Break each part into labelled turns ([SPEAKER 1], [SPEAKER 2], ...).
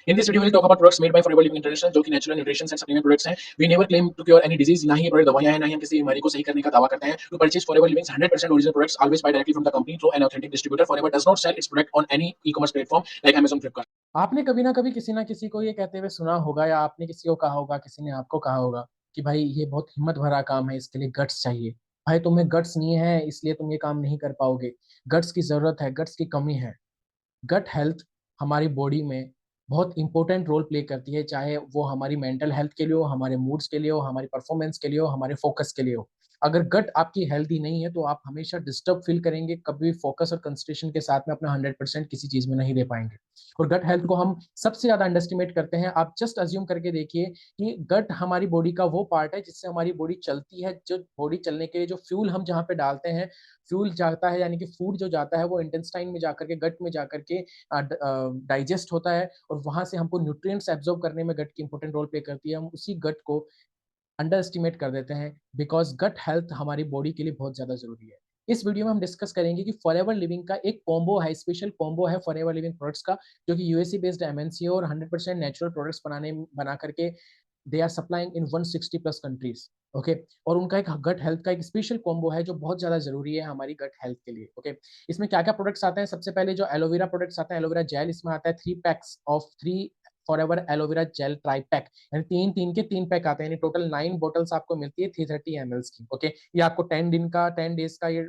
[SPEAKER 1] In this video, we'll talk about products made by Forever Living International, जो कि natural nutrition and supplement products हैं। We never claim to cure any disease, ना ही ये product दवाइयां हैं, ना ही हम किसी बीमारी को सही करने का दावा करते हैं। To purchase Forever Living's 100% original products, always buy directly from the company through an authentic distributor. Forever does not sell its product on any e-commerce platform like Amazon, Flipkart.
[SPEAKER 2] आपने कभी ना कभी किसी ना किसी को ये कहते हुए सुना होगा या आपने किसी को कहा होगा, किसी ने आपको कहा होगा कि भाई ये बहुत हिम्मत भरा काम है, इसके लिए गट्स चाहिए। भाई तुम्हें गट्स नहीं है इसलिए तुम ये काम नहीं कर पाओगे। गट्स की जरूरत है, गट्स की कमी है। गट हेल्थ हमारी बॉडी में बहुत इंपॉर्टेंट रोल प्ले करती है, चाहे वो हमारी मेंटल हेल्थ के लिए हो, हमारे मूड्स के लिए हो, हमारी परफॉर्मेंस के लिए हो, हमारे फोकस के लिए हो। अगर गट आपकी हेल्दी नहीं है तो आप हमेशा डिस्टर्ब फील करेंगे, कभी फोकस और कंसंट्रेशन के साथ में अपना 100% किसी चीज में नहीं दे पाएंगे। और गट हेल्थ को हम सबसे ज्यादा अंडरस्टिमेट करते हैं। आप जस्ट अज्यूम करके देखिए कि गट हमारी बॉडी का वो पार्ट है जिससे हमारी बॉडी चलती है। जो बॉडी चलने के लिए जो फ्यूल हम जहाँ पे डालते हैं, फ्यूल जाता है यानी कि फूड जो जाता है वो इंटेस्टाइन में जाकर के, गट में जाकर के डाइजेस्ट होता है और वहां से हमको न्यूट्रिएंट्स एब्जॉर्ब करने में गट की इंपॉर्टेंट रोल प्ले करती है। हम उसी गट को अंडर एस्टिमेट कर देते हैं बिकॉज गट हेल्थ हमारी बॉडी के लिए बहुत ज्यादा जरूरी है। इस वीडियो में हम डिस्कस करेंगे कि फॉरएवर लिविंग का एक कॉम्बो है, स्पेशल कॉम्बो है फॉरएवर लिविंग प्रोडक्ट्स का, जो कि यूएसए बेस्ड एमएनसी है और 100% नेचुरल प्रोडक्ट्स बना करके they are supplying in 160 plus countries. Okay, और उनका एक गट हेल्थ का एक स्पेशल कॉम्बो है जो बहुत ज्यादा जरूरी है हमारी गट हेल्थ के लिए। ओके, इसमें क्या क्या प्रोडक्ट्स आते हैं? सबसे पहले जो एलोवेरा प्रोडक्ट्स आते हैं, एलोवेरा जेल इसमें आता है 3 PACS of 3 forever aloe vera gel try pack, यानी तीन तीन के 3 पैक आते हैं, यानी टोटल 9 बॉटल्स आपको मिलती है 330 ml की। ओके, ये आपको 10 दिन का 10 डेज का ये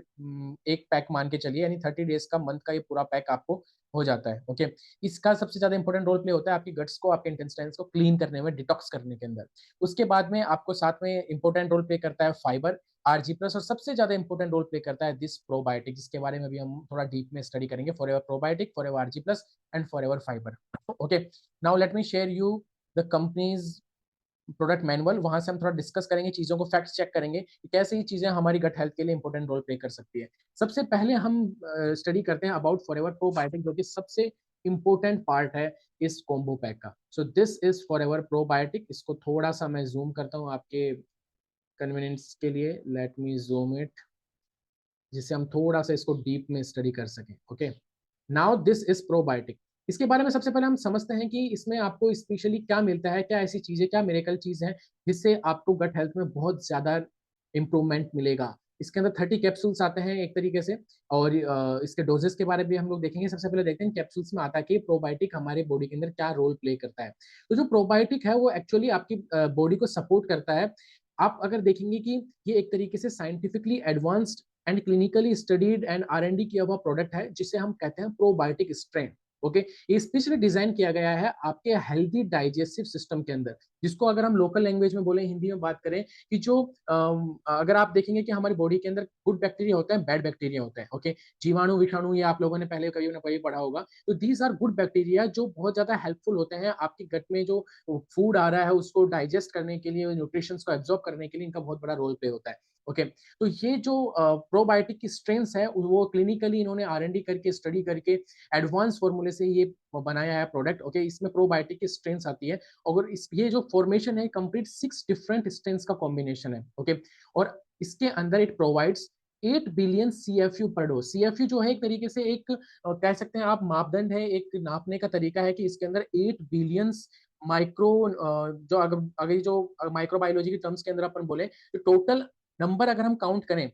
[SPEAKER 2] एक पैक मान के चलिए, यानी 30 डेज का मंथ का ये पूरा पैक आपको हो जाता है। ओके, इसका सबसे ज्यादा इंपॉर्टेंट रोल प्ले होता है आपकी गट्स को, आपके इंटेस्टाइन्स को क्लीन करने में, डिटॉक्स करने के अंदर। उसके बाद में आपको साथ में इंपॉर्टेंट रोल प्ले करता है फाइबर, आरजी प्लस, और सबसे ज्यादा इंपॉर्टेंट रोल प्ले करता है दिस प्रोबायोटिक, जिसके बारे में भी हम थोड़ा डीप में स्टडी करेंगे। Forever probiotic, Forever Argi plus and Forever Fiber. Okay, now let me share you the company's product manual. वहां से हम थोड़ा डिस्कस करेंगे, चीजों को फैक्ट चेक करेंगे कि कैसे ये चीजें हमारी गट हेल्थ के लिए इंपॉर्टेंट रोल प्ले कर सकती है। सबसे पहले हम स्टडी करते हैं अबाउट फॉरएवर प्रोबायोटिक, जो कि सबसे इंपॉर्टेंट पार्ट है इस कॉम्बो पैक का। So this is forever probiotic. इसको थोड़ा सा मैं जूम करता हूँ आपके कन्वीनियंस के लिए। लेट मी जूम इट, जिससे हम थोड़ा सा इसको डीप में स्टडी कर सकें। Okay, now this is probiotic. इसके बारे में सबसे पहले हम समझते हैं कि इसमें आपको स्पेशली क्या मिलता है, क्या ऐसी चीजें, क्या मेरेकल चीज है जिससे आपको गट हेल्थ में बहुत ज्यादा इंप्रूवमेंट मिलेगा। इसके अंदर 30 कैप्सूल्स आते हैं एक तरीके से, और इसके डोजेस के बारे में भी हम लोग देखेंगे। सबसे पहले देखते हैं कैप्सूल्स में आता है कि प्रोबायोटिक हमारे बॉडी के अंदर क्या रोल प्ले करता है। तो जो प्रोबायोटिक है वो एक्चुअली आपकी बॉडी को सपोर्ट करता है। आप अगर देखेंगे कि ये एक तरीके से scientifically advanced and clinically studied and R&D किया हुआ प्रोडक्ट है, जिसे हम कहते हैं प्रोबायोटिक स्ट्रेन। ओके, ये स्पेशली डिजाइन किया गया है आपके हेल्दी डाइजेस्टिव सिस्टम के अंदर, जिसको अगर हम लोकल लैंग्वेज में बोले, हिंदी में बात करें, कि जो अगर आप देखेंगे कि हमारी बॉडी के अंदर गुड बैक्टीरिया होते हैं, बैड बैक्टीरिया होते हैं। ओके, जीवाणु विषाणु ये आप लोगों ने पहले कभी ना कभी पढ़ा होगा। तो दीज आर गुड बैक्टीरिया जो बहुत ज्यादा हेल्पफुल होते हैं आपके गट में। जो फूड आ रहा है उसको डाइजेस्ट करने के लिए, न्यूट्रिशन को एब्जॉर्ब करने के लिए इनका बहुत बड़ा रोल प्ले होता है। ओके, तो ये जो प्रोबायोटिक की स्ट्रेंथ है वो क्लिनिकली इन्होंने R&D करके, स्टडी करके, एडवांस फॉर्मूले से ये बनाया है प्रोडक्ट। ओके, इसमें प्रोबायोटिक की स्ट्रेंथ आती है, और इस ये जो फॉर्मेशन है कंप्लीट 6 डिफरेंट स्ट्रेंथ का कॉम्बिनेशन है। ओके, और इसके अंदर इट प्रोवाइड्स 8 बिलियन CFU पर डोज। CFU जो है एक तरीके से एक कह सकते हैं आप मापदंड है, एक नापने का तरीका है कि इसके अंदर 8 बिलियन माइक्रो, जो अगर अगर जो माइक्रोबायोलॉजी की टर्म्स के अंदर अपन बोले तो टोटल नंबर अगर हम काउंट करें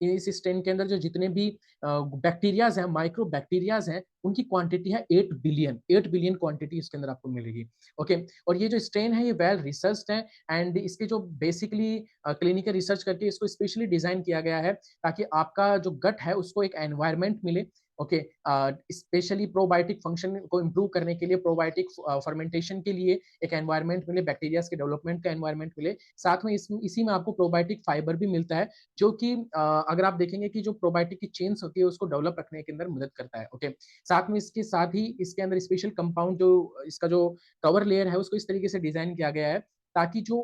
[SPEAKER 2] इस स्ट्रेन के अंदर जो जितने भी बैक्टीरियाज हैं, माइक्रो बैक्टीरियाज हैं, उनकी क्वांटिटी है 8 बिलियन। 8 बिलियन क्वांटिटी इसके अंदर आपको मिलेगी। ओके, और ये जो स्ट्रेन है ये वेल रिसर्च्ड है, एंड इसके जो बेसिकली क्लिनिकल रिसर्च करके इसको स्पेशली डिजाइन किया गया है ताकि आपका जो गट है उसको एक एनवायरमेंट मिले। ओके, स्पेशली प्रोबायोटिक फंक्शन को इम्प्रूव करने के लिए, प्रोबायोटिक फर्मेंटेशन के लिए एक एनवायरमेंट मिले, बैक्टीरिया के डेवलपमेंट का एनवायरमेंट मिले। साथ में इसी में आपको प्रोबायोटिक फाइबर भी मिलता है, जो कि अगर आप देखेंगे कि जो प्रोबायोटिक की चेन्स होती है उसको डेवलप रखने के अंदर मदद करता है। ओके, साथ में इसके साथ ही इसके अंदर स्पेशल कंपाउंड, जो इसका जो कवर लेयर है उसको इस तरीके से डिजाइन किया गया है ताकि जो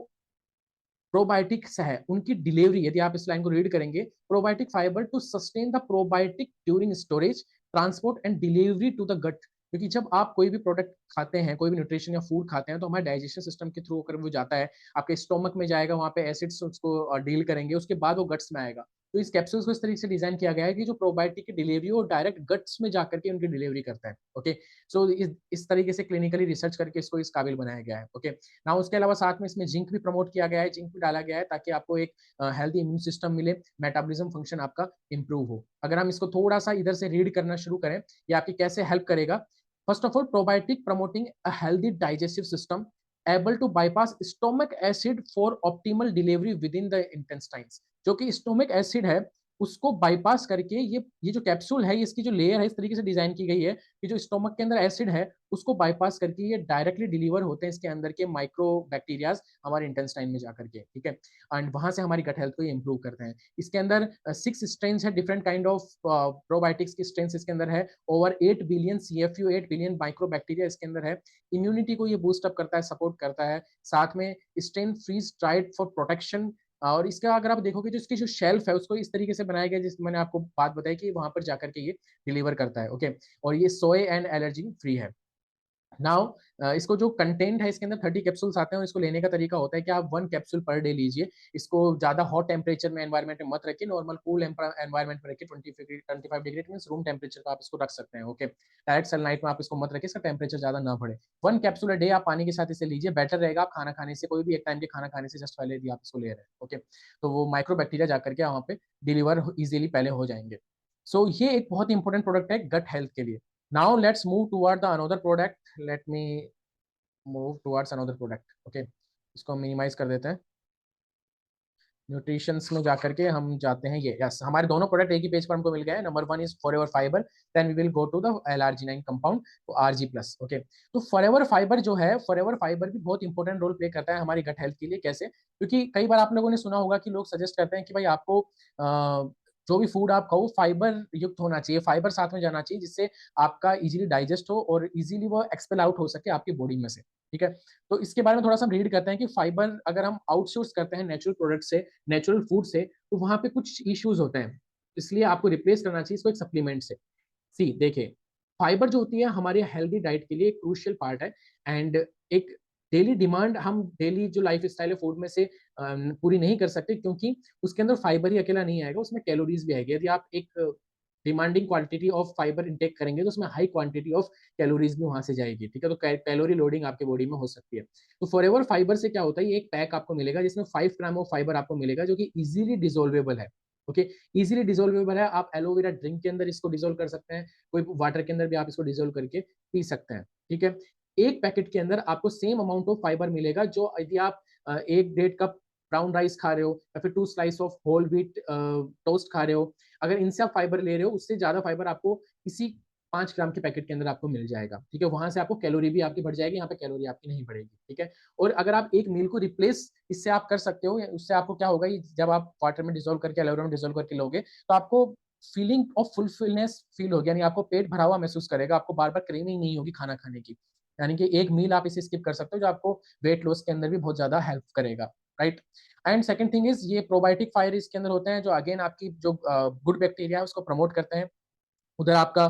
[SPEAKER 2] प्रोबायोटिक्स है उनकी डिलीवरी, यदि आप इस लाइन को रीड करेंगे, probiotic fibre to sustain the probiotic during storage, transport and delivery to the gut. क्योंकि जब आप कोई भी प्रोडक्ट खाते हैं, कोई भी न्यूट्रिशन या फूड खाते हैं, तो हमारे डाइजेशन सिस्टम के थ्रू होकर वो जाता है, आपके स्टोमक में जाएगा, वहां पे एसिड्स उसको डील करेंगे, उसके बाद वो गट्स में आएगा। तो इस कैप्सूल्स को इस तरीके से डिजाइन किया गया है कि जो प्रोबायोटिक की डिलीवरी वो डायरेक्ट गट्स में जाकर के उनकी डिलीवरी करता है। ओके, सो इस तरीके से क्लिनिकली रिसर्च करके इसको इस काबिल बनाया गया है। ओके, ना उसके अलावा साथ में इसमें जिंक भी प्रमोट किया गया है, जिंक भी डाला गया है ताकि आपको एक हेल्दी इम्यून सिस्टम मिले, मेटाबॉलिज्म फंक्शन आपका इंप्रूव हो। अगर हम इसको थोड़ा सा इधर से रीड करना शुरू करें, ये आपकी कैसे हेल्प करेगा। First of all, probiotic promoting a healthy digestive system able to bypass stomach acid for optimal delivery within the intestines. जो कि स्टोमक एसिड है उसको बाईपास करके ये जो कैप्सूल है, इसकी जो लेयर है इस तरीके से डिजाइन की गई है कि जो स्टोमक के अंदर एसिड है उसको बाईपास करके ये डायरेक्टली डिलीवर होते हैं इसके अंदर के माइक्रो बैक्टीरियाज हमारे इंटेस्टाइन में जाकर के, ठीक है। एंड वहां से हमारी गट हेल्थ को इंप्रूव करते हैं। इसके अंदर 6 स्ट्रेन है, डिफरेंट काइंड ऑफ प्रोबायोटिक्स की स्ट्रेन इसके अंदर है। Over 8 billion CFU, 8 billion micro bacteria इसके अंदर है। इम्यूनिटी को ये बूस्ट अप करता है, सपोर्ट करता है। साथ में strain freeze dried for protection. और इसका अगर आप देखोगे जो इसकी जो शेल्फ है उसको इस तरीके से बनाया गया जिस मैंने आपको बात बताई कि वहां पर जाकर के ये डिलीवर करता है। ओके, और ये सोए एंड एलर्जी फ्री है। नाउ इसको जो कंटेंट है इसके अंदर 30 कैप्सूल्स आते हैं और इसको लेने का तरीका होता है कि आप 1 कैप्सूल पर डे लीजिए। इसको ज्यादा हॉट टेम्परेचर में एनवायरमेंट में मत रखिए, नॉर्मल कूल एनवायरमेंट में रखिए। 25 डिग्री मीन रूम टेम्परेचर पर आप इसको रख सकते हैं। ओके, डायरेक्ट सनलाइट में आप इसको मत रखिए, इसका टेम्परेचर ज्यादा ना बढ़े। 1 कैप्सूल अ डे आप पानी के साथ इसे लीजिए, बेटर रहेगा। आप खाना खाने से, कोई भी एक टाइम के खाना खाने से जस्ट पहले यदि आप इसको ले रहे हैं, ओके, तो वो माइक्रो बैक्टीरिया जाकर के वहाँ पे डिलीवर इजिली पहले हो जाएंगे। सो ये एक बहुत ही इंपॉर्टेंट प्रोडक्ट है गट हेल्थ के लिए। Now let's move toward the another product. Let me move towards another product. Okay, इसको हम मिनिमाइज कर देते हैं। न्यूट्रिशंस में जाकर के हम जाते हैं। ये यस, हमारे दोनों प्रोडक्ट एक ही पेज पर हमको मिल गए हैं। Number 1 is Forever Fiber, then we will go to the LRG9 compound, तो RG+। ओके, तो फॉरएवर फाइबर जो है, फॉरएवर फाइबर भी बहुत इंपॉर्टेंट रोल प्ले करता है हमारी गट हेल्थ के लिए। कैसे? क्योंकि कई बार आप लोगों ने सुना होगा कि लोग सजेस्ट करते हैं कि भाई आपको जो भी फूड आप खाओ फाइबर युक्त होना चाहिए, फाइबर साथ में जाना चाहिए, जिससे आपका इजीली डाइजेस्ट हो और इजीली वो एक्सपेल आउट हो सके आपकी बॉडी में से, ठीक है। तो इसके बारे में थोड़ा सा हम रीड करते हैं कि फाइबर अगर हम आउटसोर्स करते हैं नेचुरल प्रोडक्ट से, नेचुरल फूड से, तो वहां पे कुछ इश्यूज होते हैं, इसलिए आपको रिप्लेस करना चाहिए इसको एक सप्लीमेंट से। सी देखिए, फाइबर जो होती है हमारे हेल्दी डाइट के लिए एक क्रूशियल पार्ट है। एंड एक डेली डिमांड हम डेली जो लाइफ स्टाइल है फूड में से पूरी नहीं कर सकते, क्योंकि उसके अंदर फाइबर ही अकेला नहीं आएगा, उसमें कैलोरीज भी आएगी। यदि आप एक demanding quantity of fibre intake करेंगे तो उसमें हाई क्वांटिटी ऑफ कैलोरीज भी वहां से जाएगी, ठीक है। तो कैलोरी लोडिंग आपके बॉडी में हो सकती है। तो फॉरएवर फाइबर से क्या होता है, ये एक पैक आपको मिलेगा जिसमें 5 ग्राम ऑफ फाइबर आपको मिलेगा जो कि इजीली डिजोल्वेबल है। ओके, इजीली डिजोल्वेबल है। आप एलोवेरा ड्रिंक के अंदर इसको डिजोल्व कर सकते हैं, कोई वाटर के अंदर भी आप इसको डिजोल्व करके पी सकते हैं, ठीक है। एक पैकेट के अंदर आपको सेम अमाउंट ऑफ फाइबर मिलेगा जो यदि आप 1 1/2 कप ब्राउन राइस खा रहे हो या फिर 2 slice of whole wheat toast खा रहे हो, अगर इनसे आप फाइबर ले रहे हो उससे ज्यादा फाइबर आपको इसी 5 ग्राम के पैकेट के अंदर आपको मिल जाएगा, ठीक है। वहां से आपको कैलोरी भी आपकी बढ़ जाएगी, यहाँ पे कैलोरी आपकी नहीं बढ़ेगी, ठीक है। और अगर आप एक मील को रिप्लेस इससे आप कर सकते हो, उससे आपको क्या होगा, जब आप वाटर में डिजोल्व करके एलोवेरा में डिजोल्व करके लोगे तो आपको फीलिंग ऑफ फुलफिलनेस फील होगी, यानी आपको पेट भरा हुआ महसूस करेगा, आपको बार बार क्रेविंग नहीं होगी खाना खाने की। यानी कि एक मील आप इसे स्किप कर सकते हो जो आपको वेट लॉस के अंदर भी बहुत ज्यादा हेल्प करेगा, right. And second thing is ये प्रोबायोटिक फाइबर इसके अंदर होते हैं जो अगेन आपकी जो गुड बैक्टीरिया है उसको प्रमोट करते हैं। उधर आपका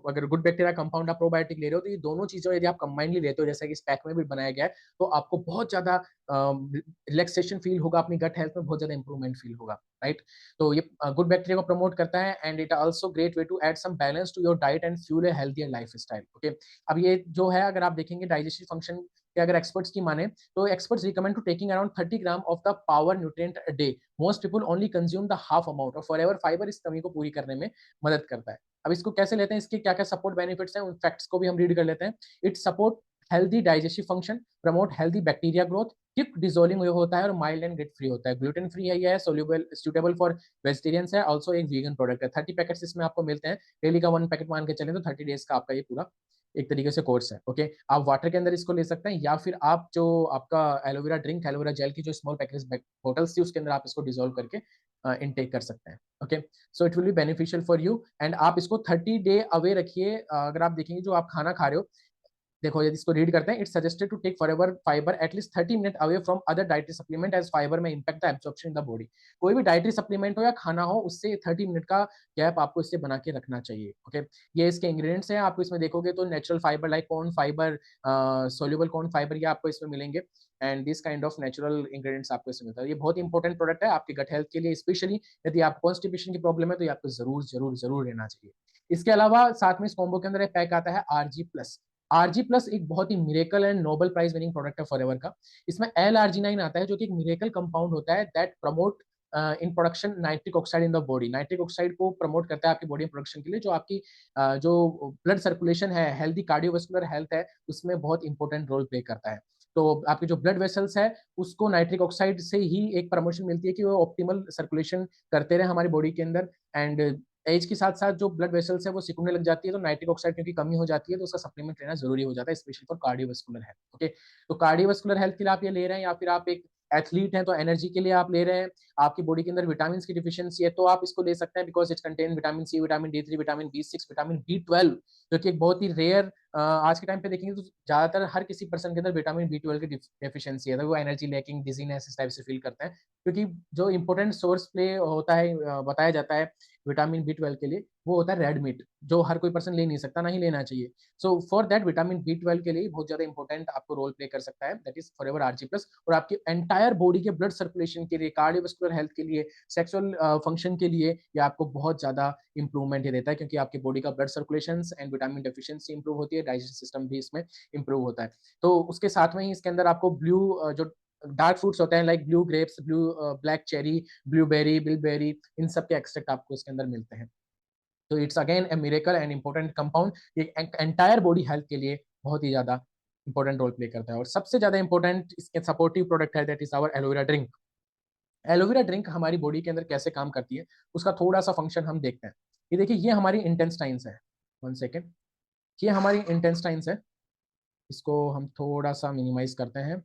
[SPEAKER 2] अगर गुड बैक्टीरिया कंपाउंड आप प्रोबायोटिक ले रहे हो तो ये दोनों चीजों यदि आप कंबाइनली लेते हो जैसा कि इस पैक में भी बनाया गया है, तो आपको बहुत ज्यादा रिलैक्सेशन फील होगा, अपनी गट हेल्थ में बहुत ज्यादा इंप्रूवमेंट फील होगा, राइट। तो ये गुड बैक्टीरिया को प्रमोट करता है and it also great way to add some balance to your diet and fuel a healthier lifestyle. Okay, अब ये जो है अगर आप देखेंगे डाइजेस्टिव फंक्शन के अगर एक्सपर्ट्स की माने तो experts recommend to taking around 30 gram of the power nutrient a day. Most people only consume the half amount of Forever Fiber इस कमी को पूरी करने में मदद करता है। अब इसको कैसे लेते हैं, इसके क्या क्या सपोर्ट बेनिफिट्स हैं, उन फैक्ट्स को भी हम रीड कर लेते हैं। It support healthy digestive function, promote healthy bacteria growth, quick dissolving होता है और माइल्ड एंड ग्रिट फ्री होता है, ग्लूटेन फ्री है, यह सोल्यूबल सूटेबल फॉर वेजिटेरियंस है, ऑल्सो एक वीगन प्रोडक्ट है। 30 पैकेट्स इसमें आपको मिलते हैं, डेली का 1 पैकेट मान के चलें तो 30 डेज का आपका ये पूरा एक तरीके से कोर्स है। ओके, आप वाटर के अंदर इसको ले सकते हैं या फिर आप जो आपका एलोवेरा ड्रिंक, एलोवेरा जेल की जो स्मॉल पैकेट बोटल्स थी उसके अंदर आप इसको डिजोल्व करके इनटेक कर सकते हैं। Okay, so it will be beneficial for you and आप इसको 30 डे अवे रखिए। अगर आप देखेंगे जो आप खाना खा रहे हो देखो यदि इसको रीड करते हैं, it's suggested to take Forever fiber at least 30 minute away from other dietary supplement as fiber may impact the absorption in the body. कोई भी डाइटरी सप्लीमेंट हो या खाना हो, उससे 30 मिनट का गैप आपको इससे बना के रखना चाहिए। ओके, ये इसके इंग्रेडिएंट्स हैं, आपको इसमें देखोगे तो natural fibre like corn fibre, soluble corn fibre, ये आपको इसमें मिलेंगे and this kind of natural ingredients आपको इसमें मिलता है। ये बहुत इंपॉर्टेंट प्रोडक्ट है आपके गट हेल्थ के लिए, स्पेशली यदि आप कॉन्स्टिपेशन की प्रॉब्लम है तो ये आपको जरूर जरूर जरूर लेना चाहिए। इसके अलावा साथ में इस कॉम्बो के अंदर एक पैक आता है आरजी प्लस। आरजी प्लस एक बहुत ही miracle and Nobel prize winning product है फॉरएवर का। इसमें एल आर्जिनाइन आता है जो कि एक मिरेकल कंपाउंड होता है that promote in production nitric oxide in the body. Nitric oxide को प्रमोट करता है आपकी बॉडी प्रोडक्शन के लिए, जो आपकी जो ब्लड सर्कुलेशन है, हेल्दी कार्डियोवास्कुलर हेल्थ है, उसमें बहुत इंपॉर्टेंट रोल प्ले करता है। तो आपके जो ब्लड वेसल्स है उसको नाइट्रिक ऑक्साइड से ही एक प्रमोशन मिलती है कि वो ऑप्टिमल सर्कुलेशन करते रहे हमारी बॉडी के अंदर। एंड एज के साथ साथ जो ब्लड वेसल्स है वो सिकुड़ने लग जाती है, तो नाइट्रिक ऑक्साइड क्योंकि कमी हो जाती है तो उसका सप्लीमेंट लेना जरूरी हो जाता है, specially for cardiovascular health. Okay, तो कार्डियोवास्कुलर हेल्थ के लिए आप ये ले रहे हैं या फिर आप एक एथलीट हैं तो एनर्जी के लिए आप ले रहे हैं, आपकी बॉडी के अंदर विटामिन की डिफिशियंसी है तो आप इसको ले सकते हैं, because it contain vitamin C, vitamin D three, vitamin B six, vitamin B twelve, जो कि एक बहुत ही रेयर, आज के टाइम पे देखेंगे तो ज्यादातर हर किसी पर्सन के अंदर विटामिन बी ट्वेल्व की डेफिशिएंसी है, तो वो एनर्जी लैकिंग, डिजीनेस इस टाइप से फील करते हैं, क्योंकि जो इंपॉर्टेंट सोर्स प्ले होता है, बताया जाता है विटामिन बी ट्वेल्व के लिए, वो होता है रेड मीट, जो हर कोई पर्सन ले नहीं सकता, ना ही लेना चाहिए। So for that vitamin B twelve के लिए बहुत ज्यादा इंपॉर्टेंट आपको रोल प्ले कर सकता है, that is Forever Argi plus. और आपकी एंटायर बॉडी के ब्लड सर्कुलेशन के लिए, कार्डियोवास्कुलर हेल्थ के लिए, सेक्सुअल फंक्शन के लिए ये आपको बहुत ज्यादा इंप्रूवमेंट ये देता है, क्योंकि आपकी बॉडी का blood circulation and vitamin deficiency improve होती है, डाइजेशन सिस्टम भी इसमें इंप्रूव होता है। तो उसके साथ में ही इसके अंदर आपको ब्लू जो डार्क फ्रूट्स होते हैं like blue grapes, blue black cherry, blueberry, bilberry, इन सब के एक्सट्रैक्ट आपको इसके अंदर मिलते हैं। तो it's again a miracle and important compound, ये एंटायर बॉडी हेल्थ के लिए बहुत ही ज्यादा इंपॉर्टेंट रोल प्ले करता है। और सबसे ज्यादा इंपॉर्टेंट इसके सपोर्टिव प्रोडक्ट है, that is our aloe vera drink. Aloe vera drink हमारी बॉडी के अंदर कैसे काम करती है उसका थोड़ा सा फंक्शन हम देखते हैं। ये देखिए, ये हमारी इंटेस्टाइन्स है, 1 सेकेंड, ये हमारी इंटेस्टाइन्स है, इसको हम थोड़ा सा मिनिमाइज करते हैं।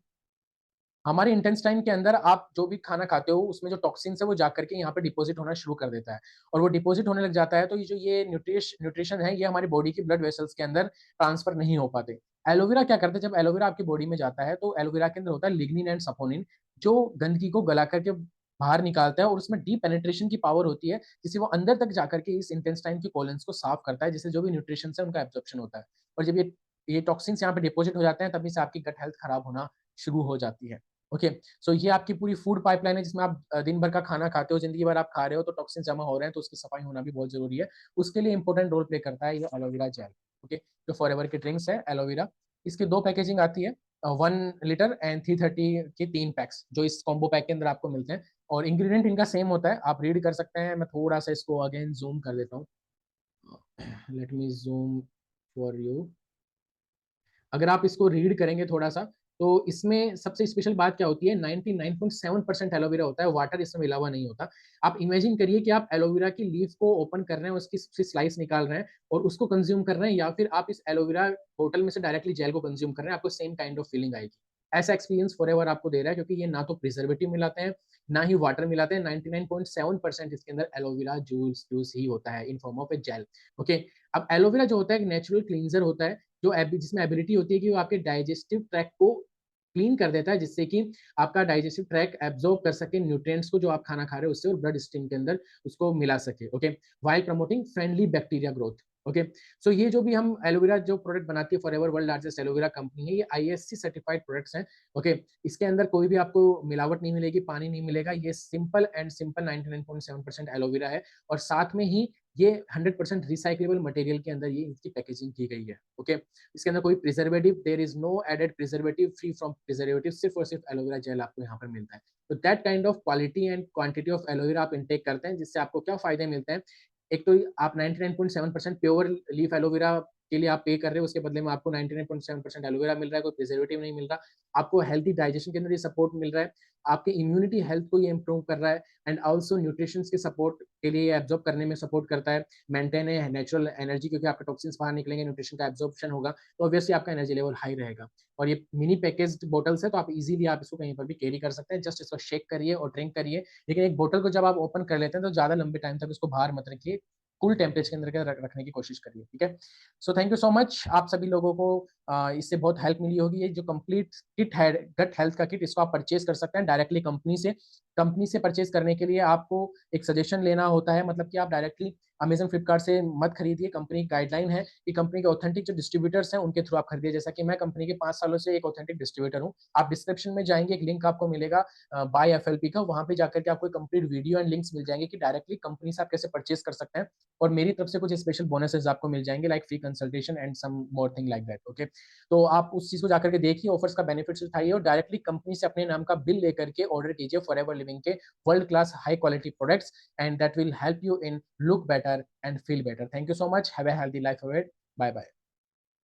[SPEAKER 2] हमारे इंटेस्टाइन के अंदर आप जो भी खाना खाते हो उसमें जो टॉक्सिन्स है वो जाकर के यहाँ पे डिपॉजिट होना शुरू कर देता है, और वो डिपॉजिट होने लग जाता है तो ये जो ये न्यूट्रिशन है ये हमारी बॉडी की ब्लड वेसल्स के अंदर ट्रांसफर नहीं हो पाते। एलोवेरा क्या करते हैं, जब एलोवेरा आपकी बॉडी में जाता है तो एलोवेरा के अंदर होता है लिग्निन एंड सपोनिन, जो गंदगी को गला करके बाहर निकालता है, और उसमें डीप पेनिट्रेशन की पावर होती है, जिससे वो अंदर तक जाकर के इस इंटेस्टाइन की कॉलम्स को साफ करता है, जिससे जो भी न्यूट्रिशन है उनका एब्जॉर्प्शन होता है। और जब ये टॉक्सिन्स यहाँ पे डिपॉजिट हो जाते हैं तभी से आपकी गट हेल्थ खराब होना शुरू हो जाती है। ओके, सो ये आपकी पूरी फूड पाइपलाइन है जिसमें आप दिन भर का खाना खाते हो, जिंदगी भर आप खा रहे हो, तो टॉक्सिन जमा हो रहे हैं, तो उसकी सफाई होना भी बहुत जरूरी है। उसके लिए इंपॉर्टेंट रोल प्ले करता है ये एलोवेरा जेल। ओके, जो फॉरएवर की ड्रिंक्स है एलोवेरा, इसकी 2 पैकेजिंग आती है, 1 लीटर एंड 330 की 3 पैक्स जो इस कॉम्बो पैक के अंदर आपको मिलते हैं, और इंग्रेडिएंट इनका सेम होता है, आप रीड कर सकते हैं। मैं थोड़ा सा इसको अगेन जूम कर देता हूँ, let me zoom for you. अगर आप इसको रीड करेंगे थोड़ा सा, तो इसमें सबसे स्पेशल बात क्या होती है, 99.7% एलोवेरा होता है, वाटर इसमें मिला हुआ नहीं होता। आप इमेजिन करिए कि आप एलोवेरा की लीफ को ओपन कर रहे हैं, उसकी स्लाइस निकाल रहे हैं और उसको कंज्यूम कर रहे हैं, या फिर आप इस एलोवेरा बोतल में से डायरेक्टली जेल को कंज्यूम कर रहे हैं, आपको सेम काइंड ऑफ फीलिंग आएगी। ऐसा एक्सपीरियंस फॉरएवर आपको दे रहा है, क्योंकि ये ना तो प्रिजर्वेटिव मिलाते हैं ना ही वाटर मिलाते हैं, 99.7% इसके अंदर एलोवेरा जूस जूस ही होता है in form of a gel. Okay, अब एलोवेरा जो होता है एक नेचुरल क्लींजर होता है, जो जिसमें एबिलिटी होती है कि वो आपके डाइजेस्टिव ट्रैक को क्लीन कर देता है, जिससे कि आपका डाइजेस्टिव ट्रैक एब्जॉर्ब कर सके न्यूट्रिएंट्स को जो आप खाना खा रहे हो उससे, और ब्लड स्ट्रीम के अंदर उसको मिला सके। Okay, while promoting friendly bacteria growth. Okay, so ये जो भी हम एलोवेरा जो प्रोडक्ट बनाती है Forever, world largest aloe vera company है, ये आईएससी सर्टिफाइड प्रोडक्ट्स हैं। ओके, इसके अंदर कोई भी आपको मिलावट नहीं मिलेगी, पानी नहीं मिलेगा, ये सिंपल एंड सिंपल 99.7% एलोवेरा है, और साथ में ही ये 100% रिसाइक्लेबल मटेरियल के अंदर ये इसकी पैकेजिंग की गई है। ओके, इसके अंदर कोई preservative, there is no added preservative, free from preservative, सिर्फ और सिर्फ एलोवेरा जेल आपको यहाँ पर मिलता है। तो that kind of quality and quantity of aloe vera आप इनटेक करते हैं, जिससे आपको क्या फायदे मिलते हैं। एक तो आप 99.7% प्योर लीफ एलोवेरा के लिए आप पे कर रहे हो, उसके बदले में आपको 99.7% एलोवेरा मिल रहा है, कोई प्रिजर्वेटिव नहीं मिल रहा, आपको हेल्थी डाइजेशन के अंदर ये सपोर्ट मिल रहा है, आपके इम्यूनिटी हेल्थ को ये इंप्रूव कर रहा है, एंड ऑल्सो न्यूट्रिशन के सपोर्ट के लिए एब्जॉर्ब करने में सपोर्ट करता है, मेंटेन है नेचुरल एनर्जी, क्योंकि आपके टॉक्सिन्स बाहर निकलेंगे, न्यूट्रिशन का एब्जॉर्प्शन होगा, तो ऑब्वियसली आपका एनर्जी लेवल हाई रहेगा। और ये मिनी पैकेज्ड बोटल्स है, तो आप इजीली आप इसको कहीं पर भी कैरी कर सकते हैं, जस्ट इसको शेक करिए और ड्रिंक करिए। लेकिन एक बोतल को जब आप ओपन कर लेते हैं तो ज्यादा लंबे टाइम तक इसको बाहर मत रखिए, कूल टेम्परेचर के अंदर के रखने की कोशिश करिए, ठीक है। So thank you so much. आप सभी लोगों को इससे बहुत हेल्प मिली होगी। ये जो कंप्लीट किट है गट हेल्थ का किट, इसको आप परचेज कर सकते हैं डायरेक्टली कंपनी से। कंपनी से परचेज करने के लिए आपको एक सजेशन लेना होता है, मतलब कि आप डायरेक्टली अमेजन फ्लिपकार्ट से मत खरीदिए। कंपनी की गाइडलाइन है कि कंपनी के ऑथेंटिक जो डिस्ट्रीब्यूटर्स हैं उनके थ्रू आप खरीदिए। जैसा कि मैं कंपनी के 5 सालों से एक ऑथेंटिक डिस्ट्रीब्यूटर हूँ। आप डिस्क्रिप्शन में जाएंगे, एक लिंक आपको मिलेगा बाय एफएलपी का, वहां पे जाकर के आपको कंप्लीट वीडियो एंड लिंक्स मिल जाएंगे कि डायरेक्टली कंपनी से आप कैसे परचेज कर सकते हैं। और मेरी तरफ से कुछ स्पेशल बोनसेस आपको मिल जाएंगे, like free consultation and some more thing like that, okay. तो आप उस चीज को जाकर के देखिए, ऑफर्स का बेनिफिट्स उठाइए और डायरेक्टली कंपनी से अपने नाम का बिल लेकर के ऑर्डर कीजिए फॉरएवर लिविंग के world class high quality products, and that will help you in look better and feel better. Thank you so much. Have a healthy life ahead. Bye bye.